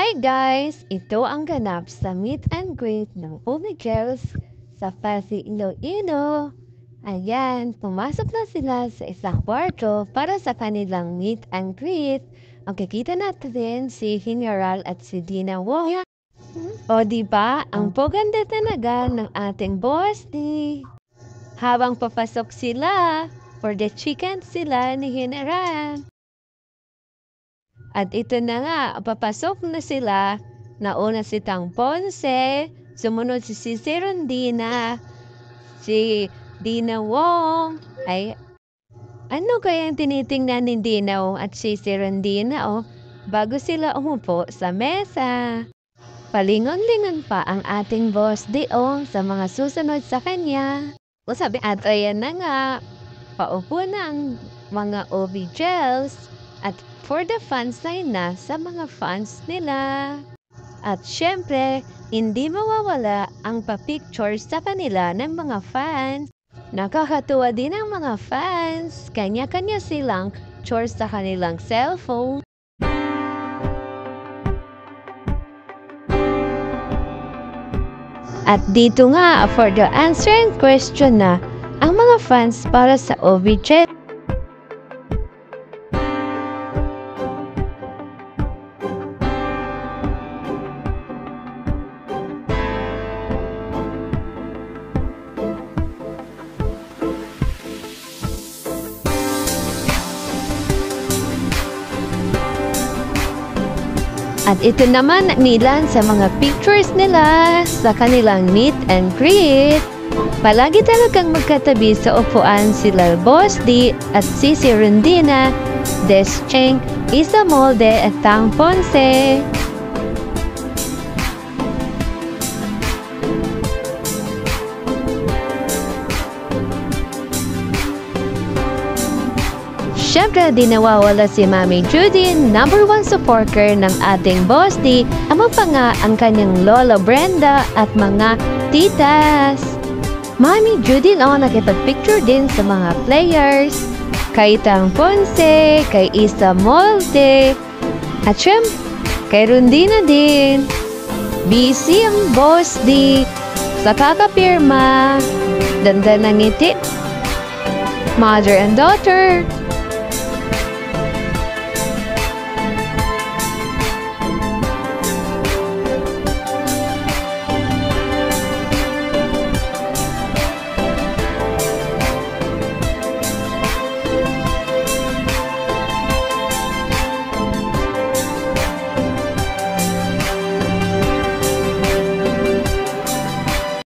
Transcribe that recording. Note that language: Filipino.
Hi guys! Ito ang ganap sa meet and greet ng Umi Girls sa Pasig, Iloilo. Ayan, pumasok na sila sa isang kwarto para sa kanilang meet and greet. Makikita natin si General at si Dina Wong. O diba, ang paganda talaga ng ating boss ni. Habang papasok sila, for the chicken sila ni General. At ito na nga, papasok na sila. Nauna si Tang Ponce, sumunod si Rondina, si Dina Wong. Ay, ano kaya ang tinitingnan ni Dina Wong at si Rondina bago sila umupo sa mesa? Palingon-lingon pa ang ating boss Deong sa mga susunod sa kanya. Sabi, at ayan na nga, paupo na ang mga OB-gels at for the fans na sa mga fans nila. At syempre, hindi mawawala ang pa-picture sa kanila ng mga fans. Nakakatuwa din ang mga fans. Kanya-kanya silang picture sa kanilang cellphone. At dito nga, for the answering question na, ang mga fans para sa OB-gels. At ito naman ang ilan sa mga pictures nila sa kanilang meet and greet. Palagi talagang magkatabi sa upuan sila Boss D at si Rondina, Descheng, Isa Molde at Tang Ponce. Siyempre, di nawawala si Mami Judy, number 1 supporter ng ating Boss D, ama pa nga ang kanyang Lola Brenda at mga titas. Mami Judy nakipag-picture din sa mga players, kay Tang Ponce, kay Isa Molde, at siyempre, kay Rondina din. Busy ang Boss D sa kakapirma, danda ng ngiti, mother and daughter.